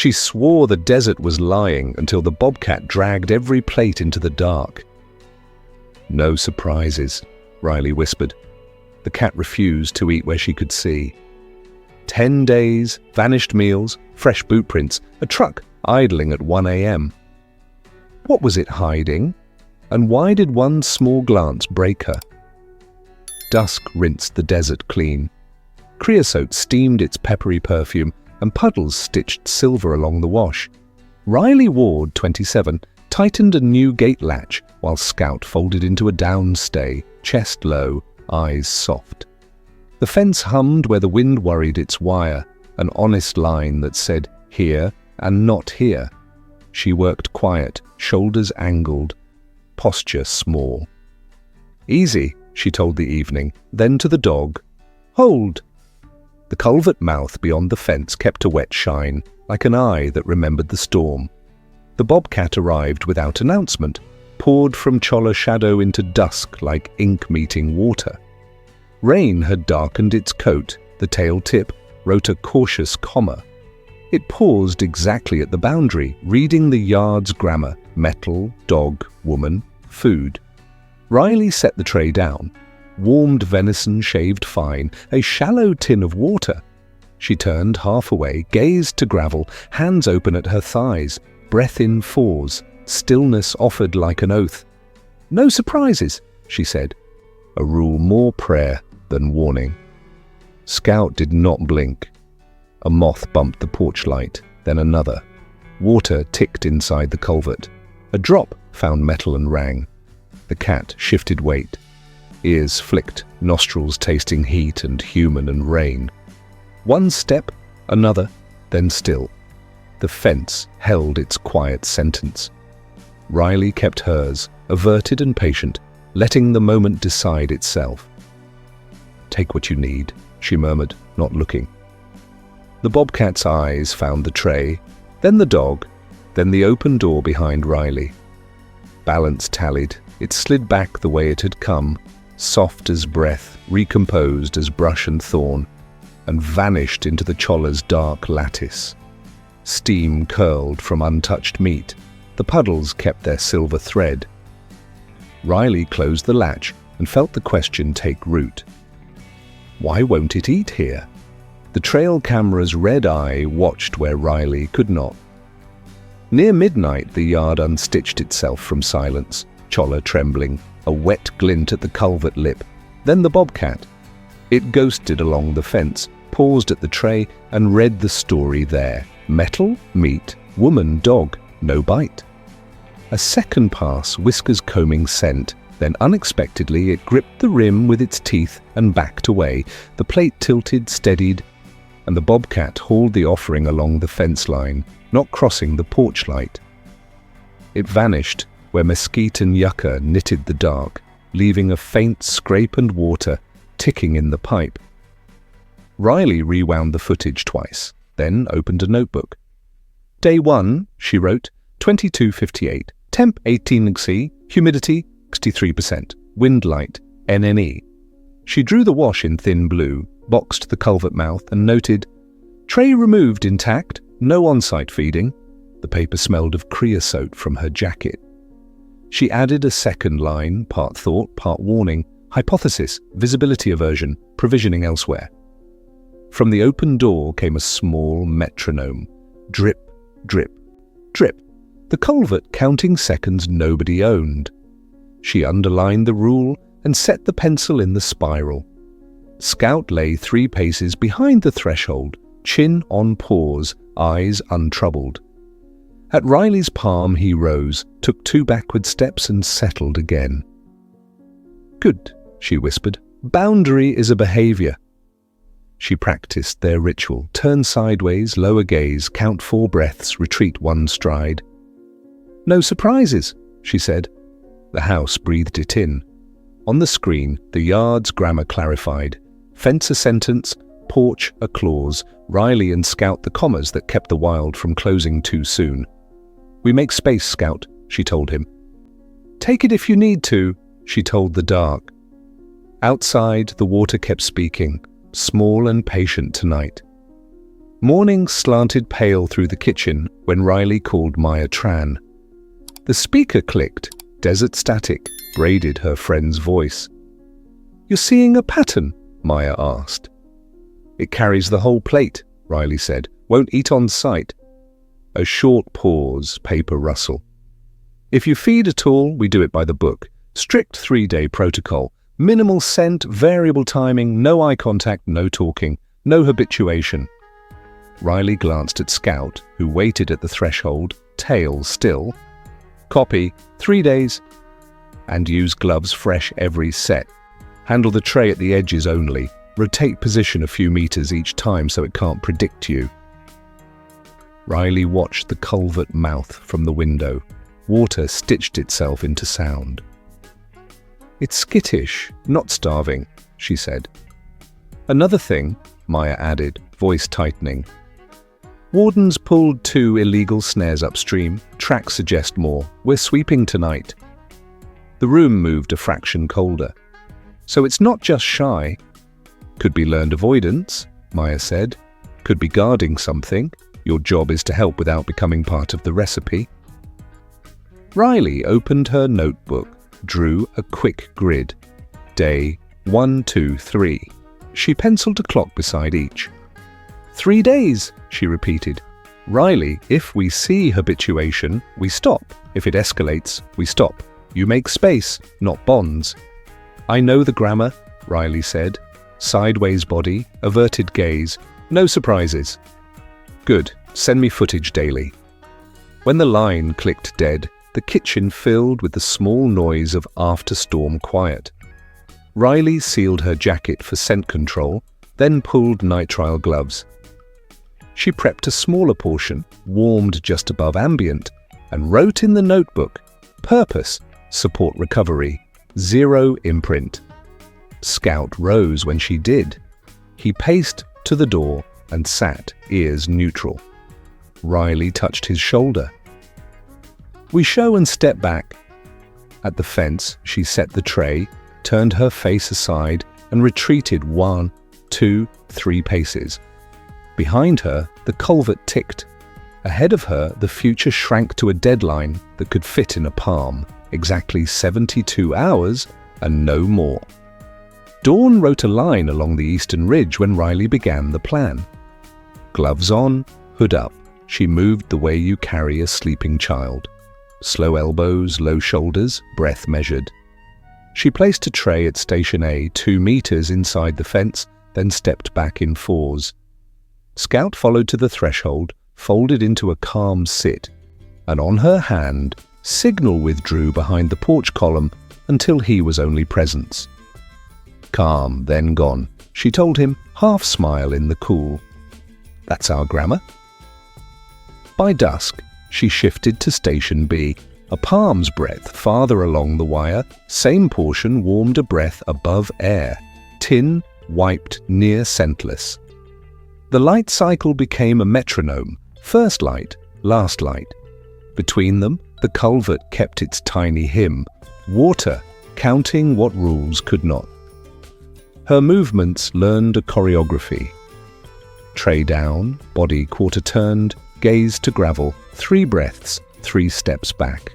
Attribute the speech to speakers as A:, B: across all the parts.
A: She swore the desert was lying until the bobcat dragged every plate into the dark. "No surprises," Riley whispered. The cat refused to eat where she could see. 10 days, vanished meals, fresh boot prints, a truck idling at 1 a.m. What was it hiding? And why did one small glance break her? Dusk rinsed the desert clean. Creosote steamed its peppery perfume, and puddles stitched silver along the wash. Riley Ward, 27, tightened a new gate latch while Scout folded into a downstay, chest low, eyes soft. The fence hummed where the wind worried its wire, an honest line that said here and not here. She worked quiet, shoulders angled, posture small. "Easy," she told the evening, then to the dog, "Hold." The culvert mouth beyond the fence kept a wet shine, like an eye that remembered the storm. The bobcat arrived without announcement, poured from cholla shadow into dusk like ink meeting water. Rain had darkened its coat, the tail tip wrote a cautious comma. It paused exactly at the boundary, reading the yard's grammar: metal, dog, woman, food. Riley set the tray down. Warmed venison shaved fine, a shallow tin of water. She turned half away, gazed to gravel, hands open at her thighs, breath in fours, stillness offered like an oath. "No surprises," she said, a rule more prayer than warning. Scout did not blink. A moth bumped the porch light, then another. Water ticked inside the culvert. A drop found metal and rang. The cat shifted weight. Ears flicked, nostrils tasting heat and human and rain. One step, another, then still. The fence held its quiet sentence. Riley kept hers, averted and patient, letting the moment decide itself. "Take what you need," she murmured, not looking. The bobcat's eyes found the tray, then the dog, then the open door behind Riley. Balance tallied. It slid back the way it had come, soft as breath, recomposed as brush and thorn, and vanished into the cholla's dark lattice. Steam curled from untouched meat. The puddles kept their silver thread. Riley closed the latch and felt the question take root. Why won't it eat here? The trail camera's red eye watched where Riley could not. Near midnight, the yard unstitched itself from silence, cholla trembling, a wet glint at the culvert lip, then the bobcat. It ghosted along the fence, paused at the tray, and read the story there. Metal, meat, woman, dog, no bite. A second pass, whiskers combing scent, then unexpectedly it gripped the rim with its teeth and backed away. The plate tilted, steadied, and the bobcat hauled the offering along the fence line, not crossing the porch light. It vanished where mesquite and yucca knitted the dark, leaving a faint scrape and water ticking in the pipe. Riley rewound the footage twice, then opened a notebook. Day 1, she wrote, 22:58, temp 18 C, humidity 63%, wind light, NNE. She drew the wash in thin blue, boxed the culvert mouth, and noted, tray removed intact, no on-site feeding. The paper smelled of creosote from her jacket. She added a second line, part thought, part warning, hypothesis, visibility aversion, provisioning elsewhere. From the open door came a small metronome. Drip, drip, drip. The culvert counting seconds nobody owned. She underlined the rule and set the pencil in the spiral. Scout lay 3 paces behind the threshold, chin on paws, eyes untroubled. At Riley's palm he rose, took 2 backward steps and settled again. Good, she whispered. Boundary is a behavior. She practiced their ritual. Turn sideways, lower gaze, count 4 breaths, retreat 1 stride. No surprises, she said. The house breathed it in. On the screen, the yard's grammar clarified. Fence a sentence, porch a clause, Riley and Scout the commas that kept the wild from closing too soon. We make space, Scout, she told him. Take it if you need to, she told the dark. Outside, the water kept speaking, small and patient tonight. Morning slanted pale through the kitchen when Riley called Maya Tran. The speaker clicked, desert static, braided her friend's voice. "You're seeing a pattern?" Maya asked. "It carries the whole plate," Riley said. "Won't eat on sight." A short pause, paper rustle. "If you feed at all, we do it by the book. Strict 3-day protocol. Minimal scent, variable timing, no eye contact, no talking, no habituation." Riley glanced at Scout, who waited at the threshold, tail still. "Copy, 3 days. And use gloves fresh every set. Handle the tray at the edges only. Rotate position a few meters each time so it can't predict you." Riley watched the culvert mouth from the window. Water stitched itself into sound. "It's skittish, not starving," she said. "Another thing," Maya added, voice tightening. "Wardens pulled 2 illegal snares upstream. Tracks suggest more. We're sweeping tonight." The room moved a fraction colder. "So it's not just shy." "Could be learned avoidance," Maya said. "Could be guarding something. Your job is to help without becoming part of the recipe." Riley opened her notebook, drew a quick grid. Day 1, 2, 3. She penciled a clock beside each. 3 days, she repeated. "Riley, if we see habituation, we stop. If it escalates, we stop. You make space, not bonds." "I know the grammar," Riley said. Sideways body, averted gaze, no surprises. "Good, send me footage daily." When the line clicked dead, the kitchen filled with the small noise of after-storm quiet. Riley sealed her jacket for scent control, then pulled nitrile gloves. She prepped a smaller portion, warmed just above ambient, and wrote in the notebook, "Purpose, support recovery, 0 imprint." Scout rose when she did. He paced to the door and sat, ears neutral. Riley touched his shoulder. "We show and step back." At the fence, she set the tray, turned her face aside, and retreated 1, 2, 3 paces. Behind her, the culvert ticked. Ahead of her, the future shrank to a deadline that could fit in a palm, exactly 72 hours and no more. Dawn wrote a line along the eastern ridge when Riley began the plan. Gloves on, hood up, she moved the way you carry a sleeping child. Slow elbows, low shoulders, breath measured. She placed a tray at Station A 2 meters inside the fence, then stepped back in 4s. Scout followed to the threshold, folded into a calm sit, and on her hand, signal withdrew behind the porch column until he was only presence. Calm, then gone, she told him, half smile in the cool. "That's our grammar." By dusk, she shifted to Station B, a palm's breadth farther along the wire, same portion warmed a breath above air, tin wiped near scentless. The light cycle became a metronome, first light, last light. Between them, the culvert kept its tiny hymn, water counting what rules could not. Her movements learned a choreography. Tray down, body quarter turned, gaze to gravel, 3 breaths, 3 steps back.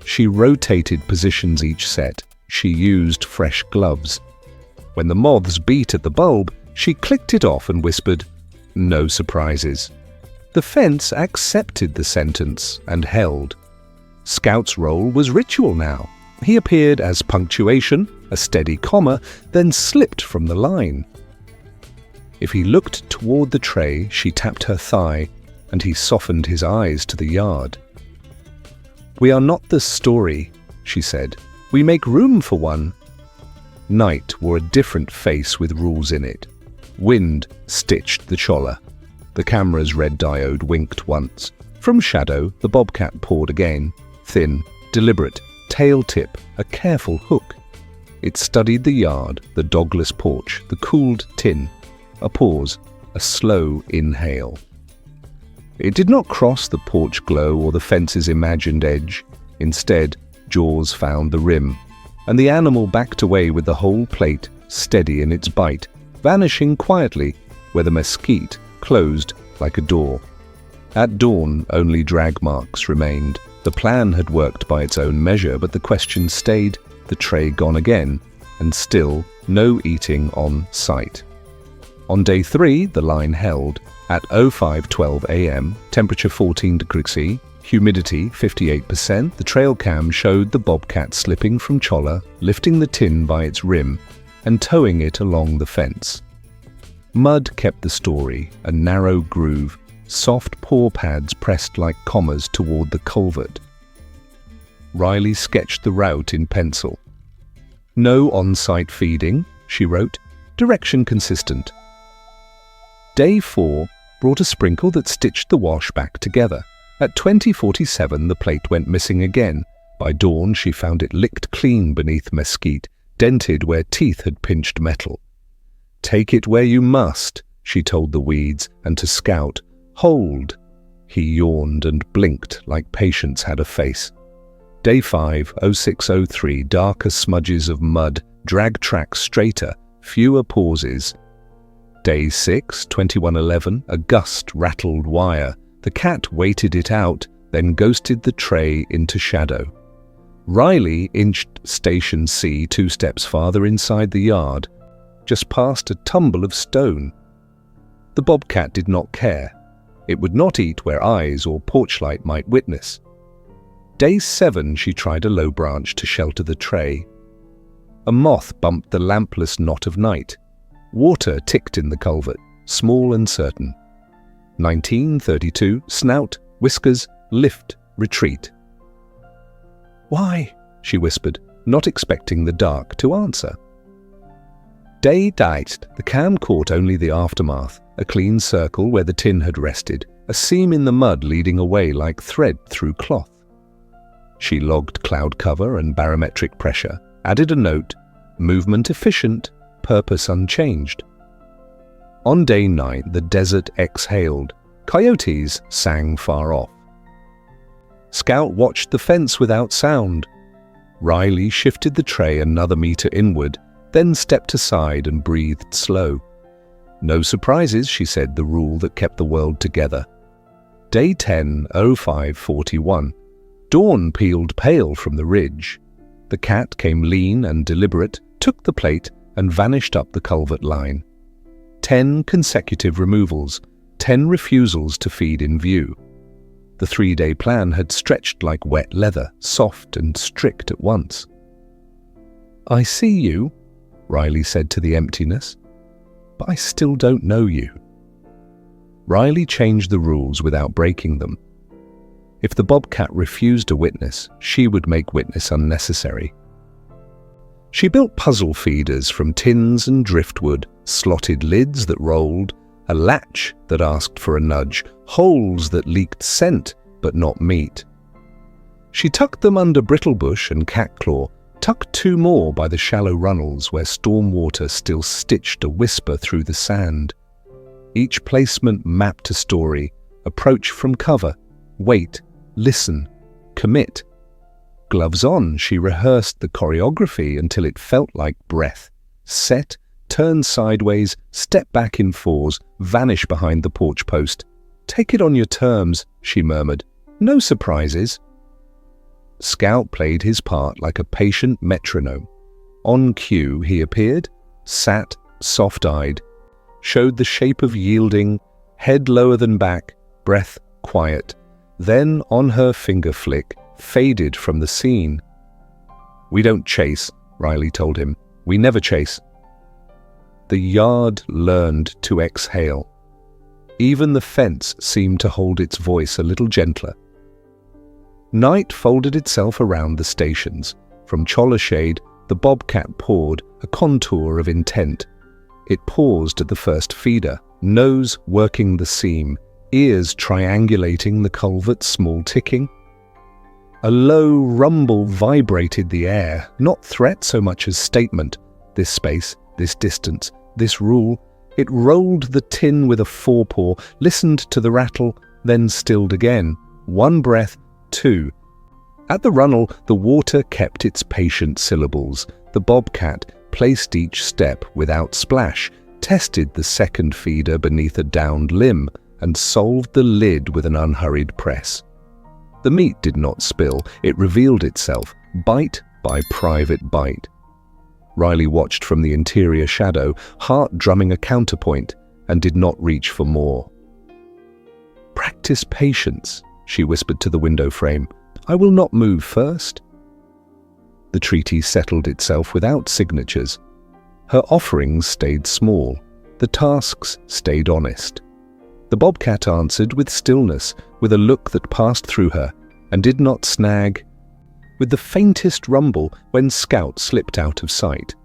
A: She rotated positions each set. She used fresh gloves. When the moths beat at the bulb, she clicked it off and whispered, "No surprises." The fence accepted the sentence and held. Scout's role was ritual now. He appeared as punctuation, a steady comma, then slipped from the line. If he looked toward the tray, she tapped her thigh, and he softened his eyes to the yard. "We are not the story," she said. "We make room for one." Night wore a different face with rules in it. Wind stitched the cholla. The camera's red diode winked once. From shadow, the Bobcat poured again. Thin, deliberate, tail tip, a careful hook. It studied the yard, the dogless porch, the cooled tin. A pause, a slow inhale. It did not cross the porch glow or the fence's imagined edge. Instead, jaws found the rim, and the animal backed away with the whole plate, steady in its bite, vanishing quietly where the mesquite closed like a door. At dawn, only drag marks remained. The plan had worked by its own measure, but the question stayed, the tray gone again, and still no eating on sight. On day 3, the line held. At 05:12 a.m., temperature 14 degrees C, humidity 58%, the trail cam showed the bobcat slipping from cholla, lifting the tin by its rim, and towing it along the fence. Mud kept the story, a narrow groove, soft paw pads pressed like commas toward the culvert. Riley sketched the route in pencil. No on-site feeding, she wrote, direction consistent. Day 4 brought a sprinkle that stitched the wash back together. At 20:47, the plate went missing again. By dawn, she found it licked clean beneath mesquite, dented where teeth had pinched metal. Take it where you must, she told the weeds, and to Scout, hold. He yawned and blinked like patience had a face. Day 5, 06:03, darker smudges of mud, drag tracks straighter, fewer pauses. Day 6, 21:11, a gust rattled wire. The cat waited it out, then ghosted the tray into shadow. Riley inched Station C 2 steps farther inside the yard, just past a tumble of stone. The bobcat did not care. It would not eat where eyes or porchlight might witness. Day 7, she tried a low branch to shelter the tray. A moth bumped the lampless knot of night. Water ticked in the culvert, small and certain. 19:32, snout, whiskers, lift, retreat. Why? She whispered, not expecting the dark to answer. Day diced. The cam caught only the aftermath, a clean circle where the tin had rested, a seam in the mud leading away like thread through cloth. She logged cloud cover and barometric pressure, added a note, movement efficient, purpose unchanged. On day 9, the desert exhaled. Coyotes sang far off. Scout watched the fence without sound. Riley shifted the tray another meter inward, then stepped aside and breathed slow. No surprises, she said, the rule that kept the world together. Day 10, 05:41. Dawn peeled pale from the ridge. The cat came lean and deliberate, took the plate, and vanished up the culvert line. 10 consecutive removals, 10 refusals to feed in view. The 3-day plan had stretched like wet leather, soft and strict at once. I see you, Riley said to the emptiness, but I still don't know you. Riley changed the rules without breaking them. If the bobcat refused a witness, she would make witness unnecessary. She built puzzle feeders from tins and driftwood, slotted lids that rolled, a latch that asked for a nudge, holes that leaked scent but not meat. She tucked them under brittlebush and catclaw, tucked 2 more by the shallow runnels where storm water still stitched a whisper through the sand. Each placement mapped a story, approach from cover, wait, listen, commit. Gloves on, she rehearsed the choreography until it felt like breath. Set, turn sideways, step back in 4s, vanish behind the porch post. Take it on your terms, she murmured. No surprises. Scout played his part like a patient metronome. On cue, he appeared, sat, soft-eyed, showed the shape of yielding, head lower than back, breath quiet. Then, on her finger flick, faded from the scene. We don't chase, Riley told him. We never chase. The yard learned to exhale. Even the fence seemed to hold its voice a little gentler. Night folded itself around the stations. From cholla shade, the bobcat poured, a contour of intent. It paused at the first feeder, nose working the seam, ears triangulating the culvert's small ticking. A low rumble vibrated the air, not threat so much as statement. This space, this distance, this rule. It rolled the tin with a forepaw, listened to the rattle, then stilled again. 1 breath, 2. At the runnel, the water kept its patient syllables. The bobcat placed each step without splash, tested the second feeder beneath a downed limb, and solved the lid with an unhurried press. The meat did not spill, it revealed itself, bite by private bite. Riley watched from the interior shadow, heart drumming a counterpoint, and did not reach for more. "Practice patience," she whispered to the window frame. "I will not move first." The treaty settled itself without signatures. Her offerings stayed small, the tasks stayed honest. The bobcat answered with stillness, with a look that passed through her, and did not snag, with the faintest rumble when Scout slipped out of sight.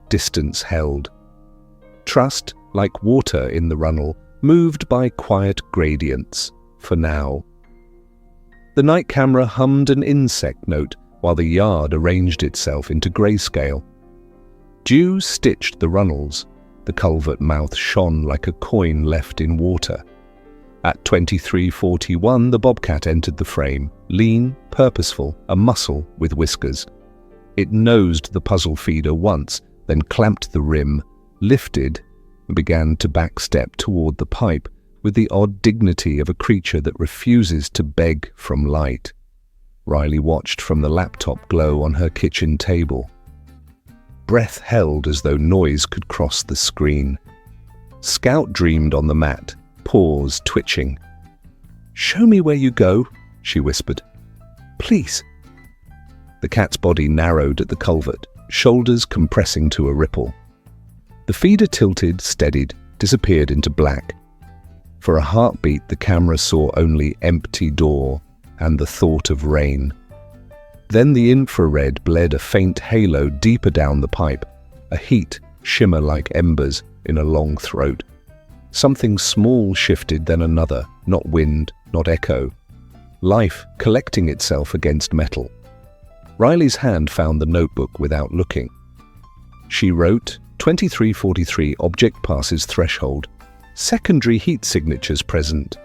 A: Distance held. Trust, like water in the runnel, moved by quiet gradients, for now. The night camera hummed an insect note while the yard arranged itself into grayscale. Dew stitched the runnels. The culvert mouth shone like a coin left in water. At 23:41, the bobcat entered the frame, lean, purposeful, a muscle with whiskers. It nosed the puzzle feeder once, then clamped the rim, lifted, and began to backstep toward the pipe with the odd dignity of a creature that refuses to beg from light. Riley watched from the laptop glow on her kitchen table. Breath held as though noise could cross the screen. Scout dreamed on the mat, paws twitching. "Show me where you go," she whispered. "Please." The cat's body narrowed at the culvert, shoulders compressing to a ripple. The feeder tilted, steadied, disappeared into black. For a heartbeat, the camera saw only empty door and the thought of rain. Then the infrared bled a faint halo deeper down the pipe, a heat shimmer like embers in a long throat. Something small shifted, then another, not wind, not echo. Life collecting itself against metal. Riley's hand found the notebook without looking. She wrote, 2343 object passes threshold. Secondary heat signatures present.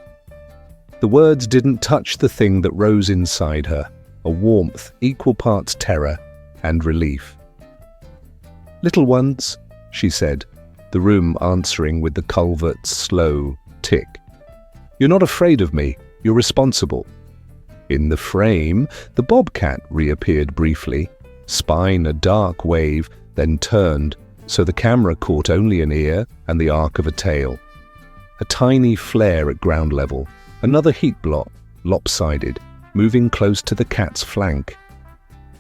A: The words didn't touch the thing that rose inside her, a warmth, equal parts terror and relief. "Little ones," she said, the room answering with the culvert's slow tick. "You're not afraid of me, you're responsible." In the frame, the bobcat reappeared briefly, spine a dark wave, then turned, so the camera caught only an ear and the arc of a tail. A tiny flare at ground level, another heat blot, lopsided, moving close to the cat's flank.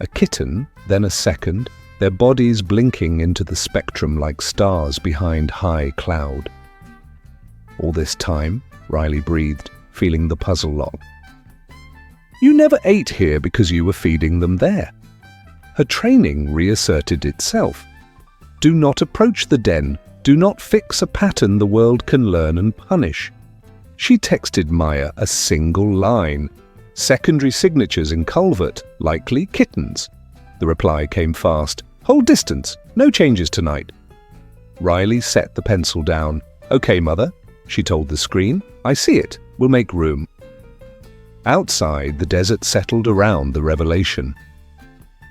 A: A kitten, then a second, their bodies blinking into the spectrum like stars behind high cloud. All this time, Riley breathed, feeling the puzzle lock. "You never ate here because you were feeding them there." Her training reasserted itself. Do not approach the den. Do not fix a pattern the world can learn and punish. She texted Maya a single line. Secondary signatures in culvert, likely kittens. The reply came fast. "Hold distance. No changes tonight." Riley set the pencil down. "Okay, Mother," she told the screen. "I see it. We'll make room." Outside, the desert settled around the revelation.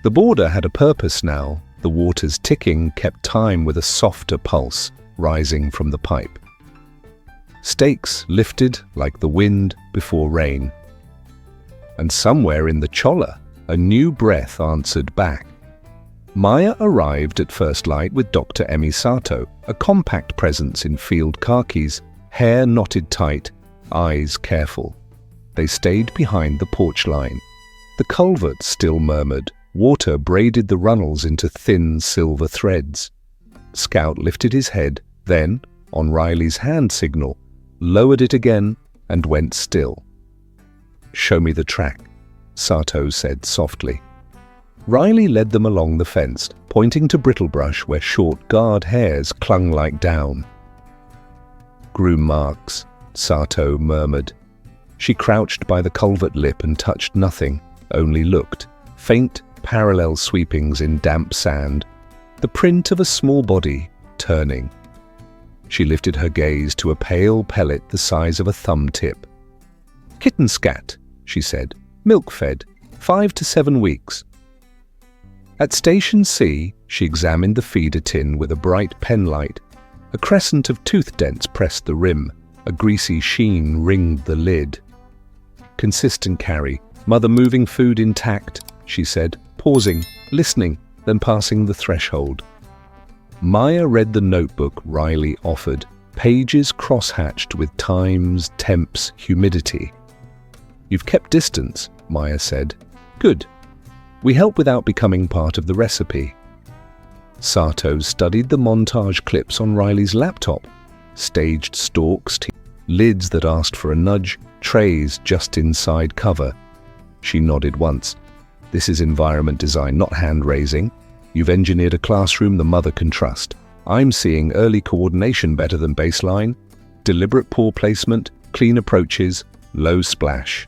A: The border had a purpose now. The waters ticking kept time with a softer pulse rising from the pipe. Stakes lifted like the wind before rain. And somewhere in the cholla, a new breath answered back. Maya arrived at first light with Dr. Emi Sato, a compact presence in field khakis, hair knotted tight, eyes careful. They stayed behind the porch line. The culvert still murmured. Water braided the runnels into thin silver threads. Scout lifted his head, then, on Riley's hand signal, lowered it again and went still. "Show me the track," Sato said softly. Riley led them along the fence, pointing to brittlebrush where short guard hairs clung like down. "Groom marks," Sato murmured. She crouched by the culvert lip and touched nothing, only looked. Faint, parallel sweepings in damp sand, the print of a small body turning. She lifted her gaze to a pale pellet the size of a thumb tip. "Kitten scat," she said, "milk-fed, 5 to 7 weeks." At Station C, she examined the feeder tin with a bright penlight. A crescent of tooth dents pressed the rim. A greasy sheen ringed the lid. Consistent carry. Mother moving food intact, she said, pausing, listening, then passing the threshold. Maya read the notebook Riley offered, pages cross-hatched with times, temps, humidity. You've kept distance, Maya said. Good. We help without becoming part of the recipe. Sato studied the montage clips on Riley's laptop. Staged stalks, lids that asked for a nudge, trays just inside cover. She nodded once. This is environment design, not hand-raising. You've engineered a classroom the mother can trust. I'm seeing early coordination better than baseline. Deliberate paw placement, clean approaches, low splash.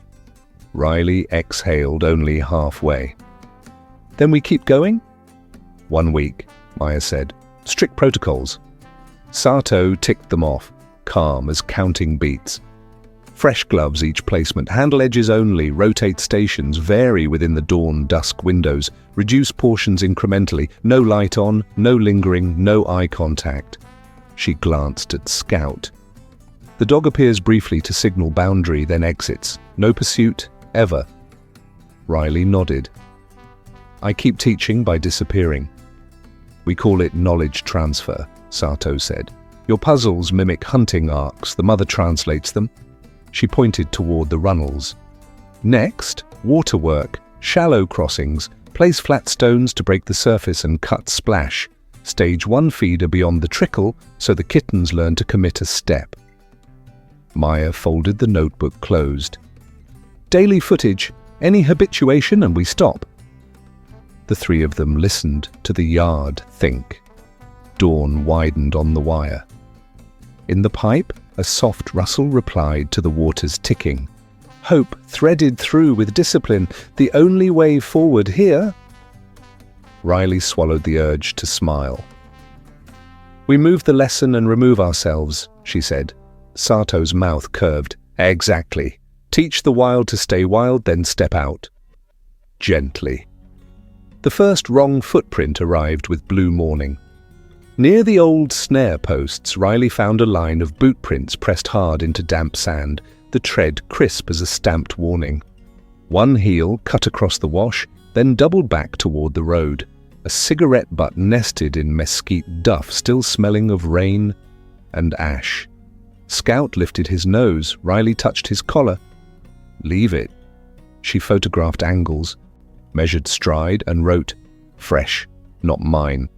A: Riley exhaled only halfway. Then we keep going? 1 week, Maya said. Strict protocols. Sato ticked them off, calm as counting beats. Fresh gloves each placement, handle edges only, rotate stations, vary within the dawn-dusk windows, reduce portions incrementally, no light on, no lingering, no eye contact. She glanced at Scout. The dog appears briefly to signal boundary, then exits. No pursuit, ever. Riley nodded. I keep teaching by disappearing. We call it knowledge transfer, Sato said. Your puzzles mimic hunting arcs, the mother translates them. She pointed toward the runnels. Next, waterwork, shallow crossings, place flat stones to break the surface and cut splash. Stage 1 feeder beyond the trickle so the kittens learn to commit a step. Maya folded the notebook closed. Daily footage, any habituation and we stop. The three of them listened to the yard think. Dawn widened on the wire. In the pipe, a soft rustle replied to the water's ticking. Hope threaded through with discipline, the only way forward here. Riley swallowed the urge to smile. We move the lesson and remove ourselves, she said. Sato's mouth curved. Exactly. Teach the wild to stay wild, then step out. Gently. The first wrong footprint arrived with blue morning. Near the old snare posts, Riley found a line of boot prints pressed hard into damp sand, the tread crisp as a stamped warning. One heel cut across the wash, then doubled back toward the road. A cigarette butt nested in mesquite duff, still smelling of rain and ash. Scout lifted his nose. Riley touched his collar. Leave it. She photographed angles, measured stride, and wrote, fresh, not mine.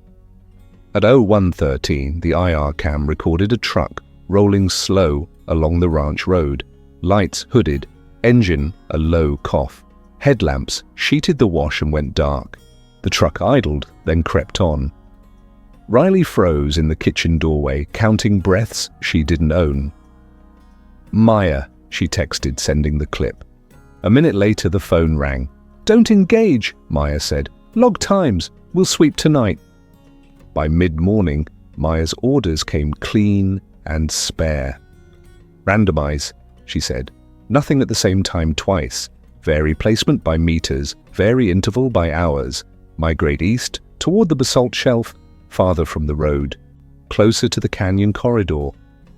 A: At 01:13, the IR cam recorded a truck rolling slow along the ranch road. Lights hooded, engine a low cough. Headlamps sheeted the wash and went dark. The truck idled, then crept on. Riley froze in the kitchen doorway, counting breaths she didn't own. Maya, she texted, sending the clip. A minute later, the phone rang. Don't engage, Maya said. Log times. We'll sweep tonight. By mid-morning, Maya's orders came clean and spare. Randomize, she said. Nothing at the same time twice. Vary placement by meters, vary interval by hours. Migrate east, toward the basalt shelf, farther from the road. Closer to the canyon corridor.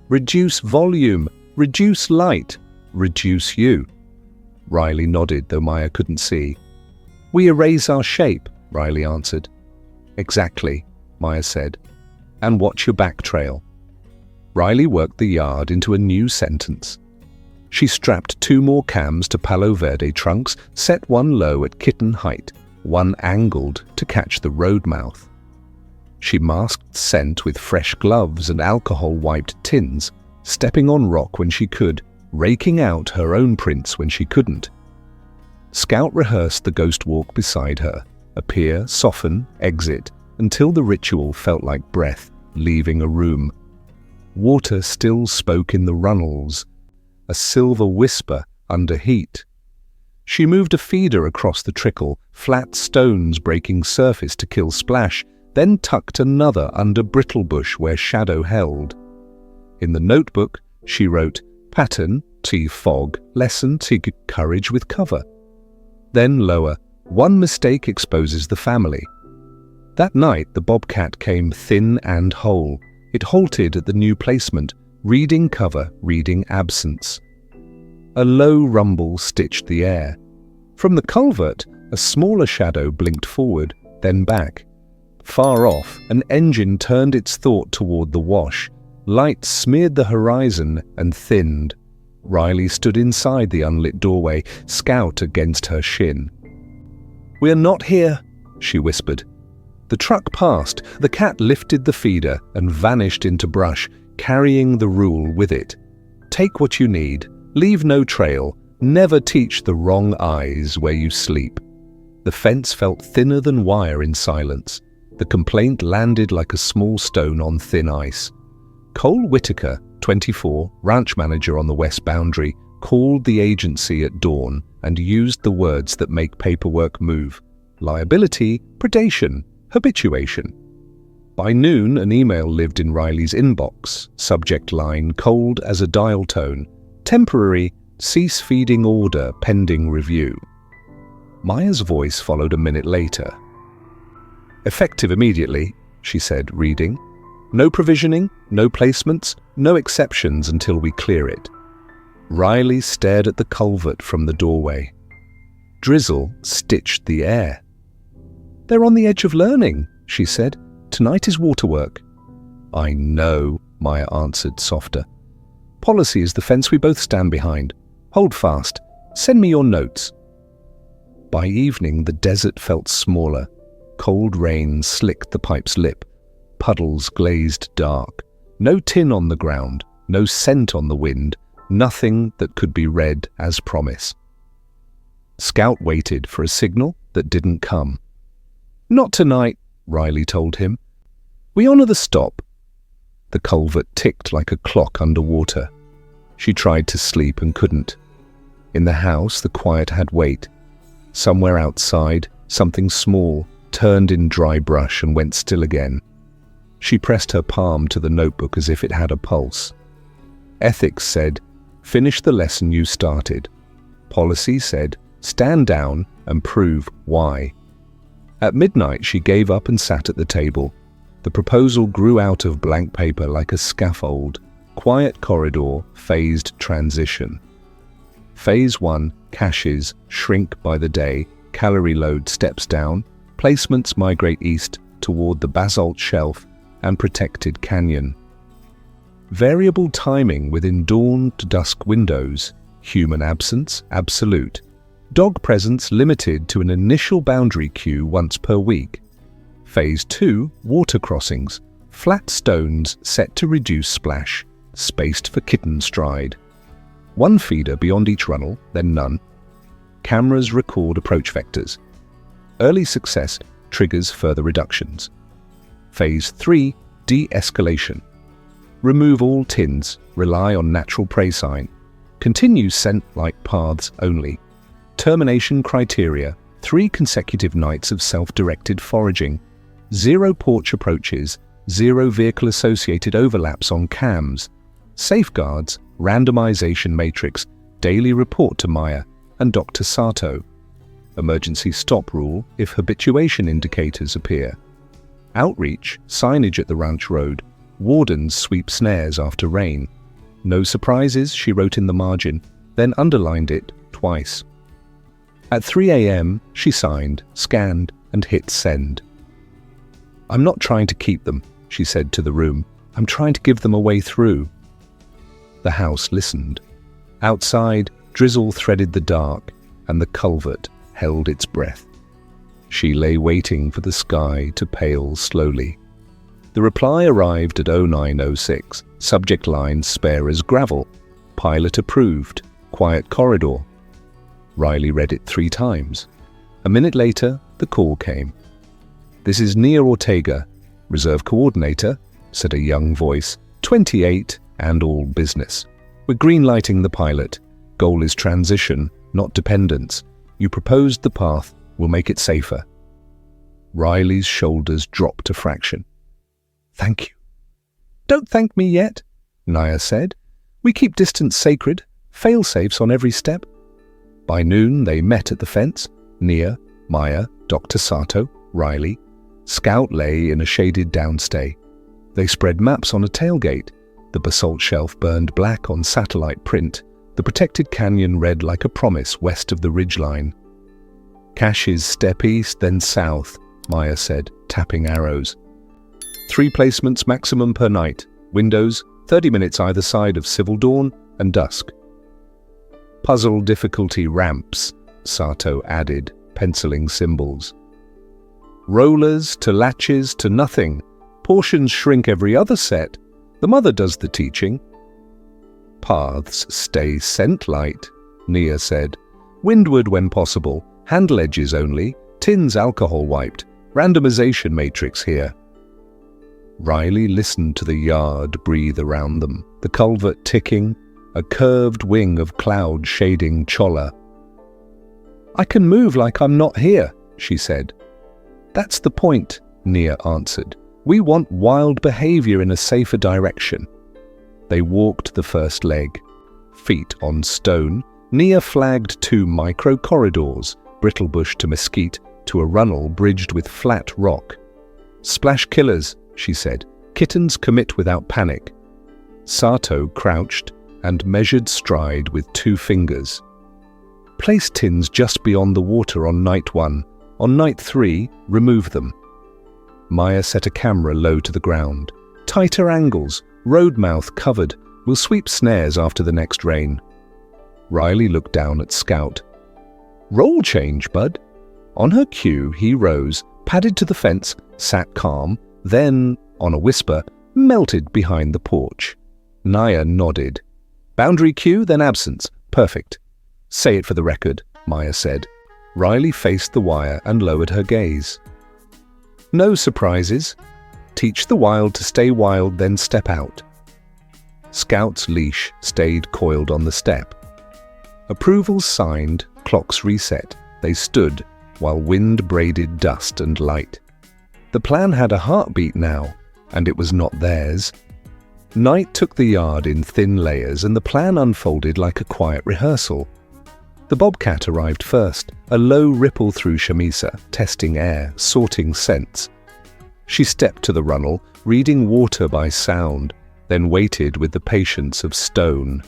A: Reduce volume, reduce light, reduce you. Riley nodded, though Maya couldn't see. We erase our shape, Riley answered. Exactly, Maya said. And watch your back trail. Riley worked the yard into a new sentence. She strapped 2 more cams to Palo Verde trunks, set one low at kitten height, one angled to catch the road mouth. She masked scent with fresh gloves and alcohol-wiped tins, stepping on rock when she could, raking out her own prints when she couldn't. Scout rehearsed the ghost walk beside her, appear, soften, exit, until the ritual felt like breath leaving a room. Water still spoke in the runnels, a silver whisper under heat. She moved a feeder across the trickle, flat stones breaking surface to kill splash, then tucked another under brittle bush where shadow held. In the notebook, she wrote, pattern, T fog, lesson, T courage with cover. Then lower, one mistake exposes the family. That night, the Bobcat came thin and whole. It halted at the new placement, reading cover, reading absence. A low rumble stitched the air. From the culvert, a smaller shadow blinked forward, then back. Far off, an engine turned its thought toward the wash. Light smeared the horizon and thinned. Riley stood inside the unlit doorway, Scout against her shin. "We're not here," she whispered. The truck passed. The cat lifted the feeder and vanished into brush, carrying the rule with it. Take what you need. Leave no trail. Never teach the wrong eyes where you sleep. The fence felt thinner than wire in silence. The complaint landed like a small stone on thin ice. Cole Whitaker, 24, ranch manager on the west boundary, called the agency at dawn and used the words that make paperwork move: liability, predation, habituation. By noon, an email lived in Riley's inbox, subject line cold as a dial tone, temporary, cease feeding order pending review. Maya's voice followed a minute later. "Effective immediately," she said, reading. "No provisioning, no placements, no exceptions until we clear it." Riley stared at the culvert from the doorway. Drizzle stitched the air. "They're on the edge of learning," she said. "Tonight is waterwork." "I know," Maya answered, softer. "Policy is the fence we both stand behind. Hold fast. Send me your notes." By evening, the desert felt smaller. Cold rain slicked the pipe's lip. Puddles glazed dark. No tin on the ground, no scent on the wind, nothing that could be read as promise. Scout waited for a signal that didn't come. "Not tonight," Riley told him. "We honor the stop." The culvert ticked like a clock underwater. She tried to sleep and couldn't. In the house, the quiet had weight. Somewhere outside, something small turned in dry brush and went still again. She pressed her palm to the notebook as if it had a pulse. Ethics said, "Finish the lesson you started." Policy said, "Stand down and prove why." At midnight, she gave up and sat at the table. The proposal grew out of blank paper like a scaffold. Quiet corridor, phased transition. Phase 1, caches shrink by the day, calorie load steps down, placements migrate east toward the basalt shelf and protected canyon. Variable timing within dawn to dusk windows, human absence absolute. Dog presence limited to an initial boundary cue once per week. Phase 2, water crossings, flat stones set to reduce splash, spaced for kitten stride. One feeder beyond each runnel, then none. Cameras record approach vectors. Early success triggers further reductions. Phase 3, de-escalation. Remove all tins, rely on natural prey sign. Continue scent-like paths only. Termination criteria, 3 consecutive nights of self-directed foraging. 0 porch approaches, 0 vehicle-associated overlaps on cams. Safeguards, randomization matrix, daily report to Maya and Dr. Sato. Emergency stop rule if habituation indicators appear. Outreach, signage at the ranch road. Wardens sweep snares after rain. No surprises, she wrote in the margin, then underlined it twice. At 3 a.m., she signed, scanned, and hit send. "I'm not trying to keep them," she said to the room. "I'm trying to give them a way through." The house listened. Outside, drizzle threaded the dark, and the culvert held its breath. She lay waiting for the sky to pale slowly. The reply arrived at 0906, subject line spare as gravel. Pilot approved, quiet corridor. Riley read it 3 times. A minute later, the call came. "This is Nia Ortega, reserve coordinator," said a young voice, 28 and all business. "We're green-lighting the pilot. Goal is transition, not dependence. You proposed the path, we'll make it safer." Riley's shoulders dropped a fraction. "Thank you." "Don't thank me yet," Nia said. "We keep distance sacred, fail-safes on every step." By noon, they met at the fence. Nia, Maya, Dr. Sato, Riley. Scout lay in a shaded downstay. They spread maps on a tailgate. The basalt shelf burned black on satellite print. The protected canyon read like a promise west of the ridgeline. "Caches step east, then south," Maya said, tapping arrows. 3 placements maximum per night. Windows, 30 minutes either side of civil dawn and dusk. "Puzzle difficulty ramps," Sato added, penciling symbols. "Rollers to latches to nothing. Portions shrink every other set. The mother does the teaching." "Paths stay scent light," Nia said. "Windward when possible. Handle edges only. Tins alcohol wiped. Randomization matrix here." Riley listened to the yard breathe around them, the culvert ticking, a curved wing of cloud shading Cholla. "I can move like I'm not here," she said. "That's the point," Nia answered. "We want wild behavior in a safer direction." They walked the first leg. Feet on stone, Nia flagged 2 micro corridors, Brittlebush to Mesquite, to a runnel bridged with flat rock. "Splash killers," she said. "Kittens commit without panic." Sato crouched and measured stride with 2 fingers. "Place tins just beyond the water on night 1. On night 3, remove them." Maya set a camera low to the ground. "Tighter angles, road mouth covered. We'll sweep snares after the next rain." Riley looked down at Scout. "Roll change, bud." On her cue, he rose, padded to the fence, sat calm, then, on a whisper, melted behind the porch. Nia nodded. "Boundary cue, then absence. Perfect." "Say it for the record," Maya said. Riley faced the wire and lowered her gaze. "No surprises. Teach the wild to stay wild, then step out." Scout's leash stayed coiled on the step. Approvals signed, clocks reset. They stood, while wind braided dust and light. The plan had a heartbeat now, and it was not theirs. Night took the yard in thin layers, and the plan unfolded like a quiet rehearsal. The Bobcat arrived first, a low ripple through Shamisa, testing air, sorting scents. She stepped to the runnel, reading water by sound, then waited with the patience of stone.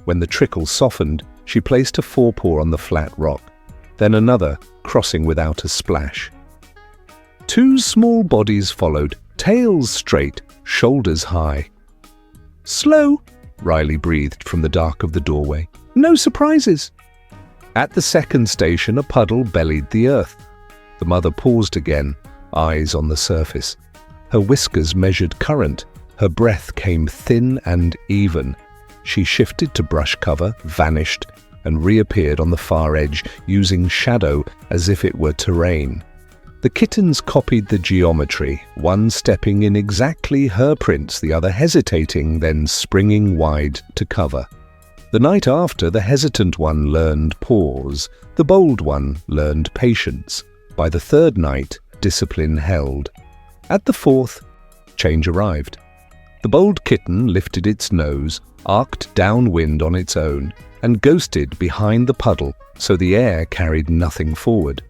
A: When the trickle softened, she placed a forepaw on the flat rock, then another, crossing without a splash. 2 small bodies followed, tails straight, shoulders high. "Slow," Riley breathed from the dark of the doorway. "No surprises." At the second station, a puddle bellied the earth. The mother paused again, eyes on the surface. Her whiskers measured current. Her breath came thin and even. She shifted to brush cover, vanished, and reappeared on the far edge, using shadow as if it were terrain. The kittens copied the geometry, one stepping in exactly her prints, the other hesitating, then springing wide to cover. The night after, the hesitant one learned pause. The bold one learned patience. By the third night, discipline held. At the fourth, change arrived. The bold kitten lifted its nose, arced downwind on its own, and ghosted behind the puddle so the air carried nothing forward.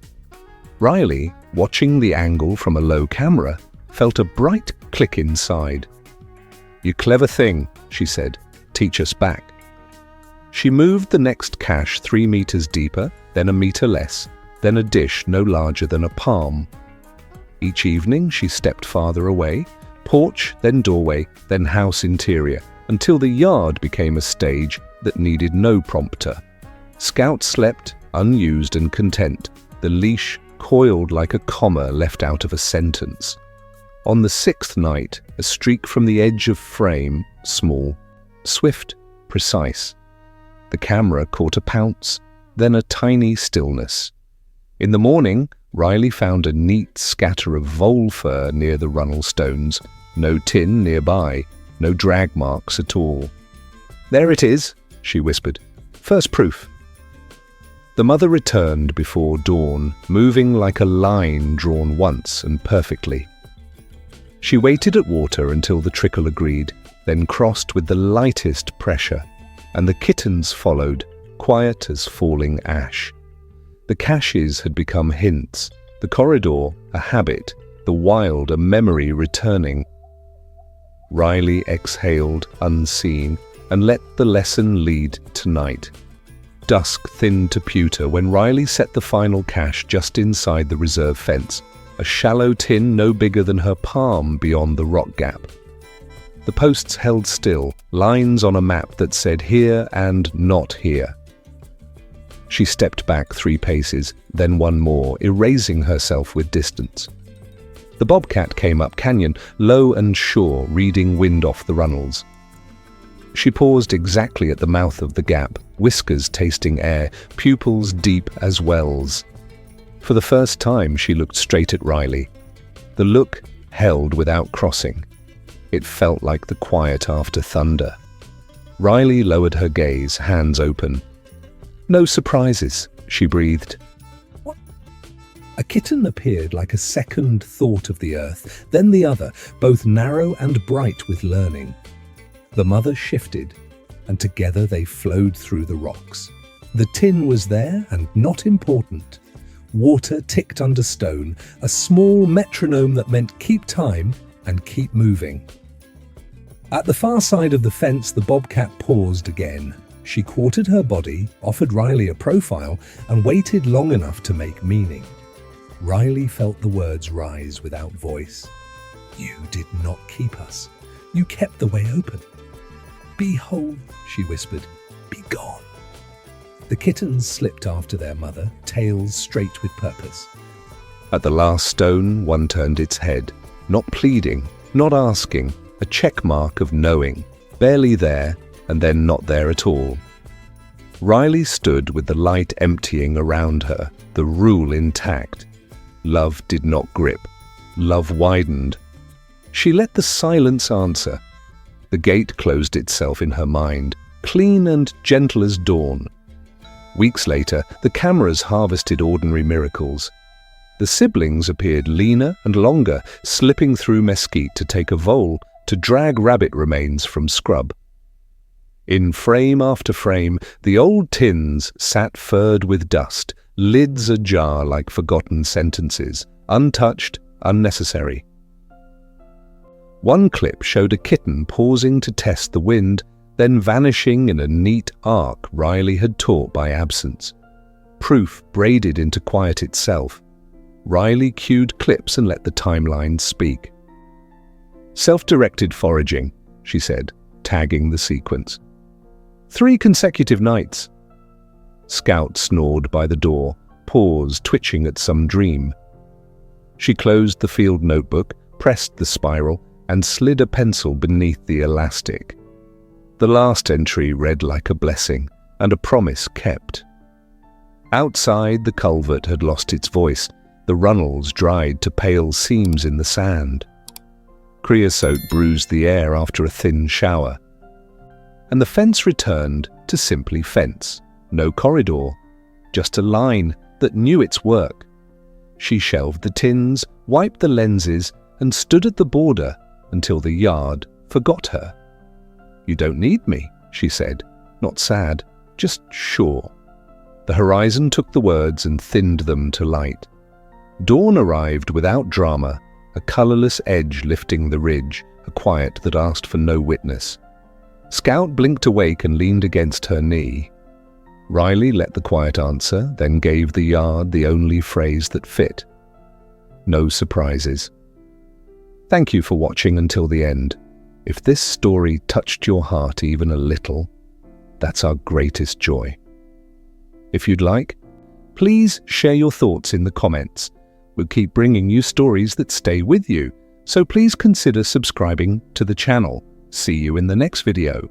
A: Riley, watching the angle from a low camera, felt a bright click inside. "You clever thing," she said. "Teach us back." She moved the next cache 3 meters deeper, then a meter less, then a dish no larger than a palm. Each evening she stepped farther away, porch, then doorway, then house interior, until the yard became a stage that needed no prompter. Scout slept, unused and content, the leash coiled like a comma left out of a sentence. On the 6th night, a streak from the edge of frame, small, swift, precise. The camera caught a pounce, then a tiny stillness. In the morning, Riley found a neat scatter of vole fur near the runnel stones, no tin nearby, no drag marks at all. "There it is," she whispered. "First proof." The mother returned before dawn, moving like a line drawn once and perfectly. She waited at water until the trickle agreed, then crossed with the lightest pressure, and the kittens followed, quiet as falling ash. The caches had become hints, the corridor a habit, the wild a memory returning. Riley exhaled, unseen, and let the lesson lead tonight. Dusk thinned to pewter when Riley set the final cache just inside the reserve fence, a shallow tin no bigger than her palm beyond the rock gap. The posts held still, lines on a map that said here and not here. She stepped back 3 paces, then 1 more, erasing herself with distance. The Bobcat came up canyon, low and sure, reading wind off the runnels. She paused exactly at the mouth of the gap, whiskers tasting air, pupils deep as wells. For the first time, she looked straight at Riley. The look held without crossing. It felt like the quiet after thunder. Riley lowered her gaze, hands open. "No surprises," she breathed. "What?" A kitten appeared like a second thought of the earth, then the other, both narrow and bright with learning. The mother shifted, and together they flowed through the rocks. The tin was there and not important. Water ticked under stone, a small metronome that meant keep time and keep moving. At the far side of the fence, the Bobcat paused again. She quartered her body, offered Riley a profile, and waited long enough to make meaning. Riley felt the words rise without voice. "You did not keep us. You kept the way open." "Behold," she whispered, "be gone." The kittens slipped after their mother, tails straight with purpose. At the last stone, one turned its head, not pleading, not asking, a check mark of knowing, barely there, and then not there at all. Riley stood with the light emptying around her, the rule intact. Love did not grip. Love widened. She let the silence answer. The gate closed itself in her mind, clean and gentle as dawn. Weeks later, the cameras harvested ordinary miracles. The siblings appeared leaner and longer, slipping through mesquite to take a vole, to drag rabbit remains from scrub. In frame after frame, the old tins sat furred with dust, lids ajar like forgotten sentences, untouched, unnecessary. One clip showed a kitten pausing to test the wind, then vanishing in a neat arc Riley had taught by absence. Proof braided into quiet itself. Riley cued clips and let the timeline speak. "Self-directed foraging," she said, tagging the sequence. 3 consecutive nights. Scout snored by the door, paws twitching at some dream. She closed the field notebook, pressed the spiral, and slid a pencil beneath the elastic. The last entry read like a blessing, and a promise kept. Outside, the culvert had lost its voice, the runnels dried to pale seams in the sand. Creosote bruised the air after a thin shower. And the fence returned to simply fence, no corridor, just a line that knew its work. She shelved the tins, wiped the lenses, and stood at the border until the yard forgot her. "You don't need me," she said, not sad, just sure. The horizon took the words and thinned them to light. Dawn arrived without drama, a colourless edge lifting the ridge, a quiet that asked for no witness. Scout blinked awake and leaned against her knee. Riley let the quiet answer, then gave the yard the only phrase that fit. No surprises. Thank you for watching until the end. If this story touched your heart even a little, that's our greatest joy. If you'd like, please share your thoughts in the comments. We'll keep bringing you stories that stay with you, so please consider subscribing to the channel. See you in the next video.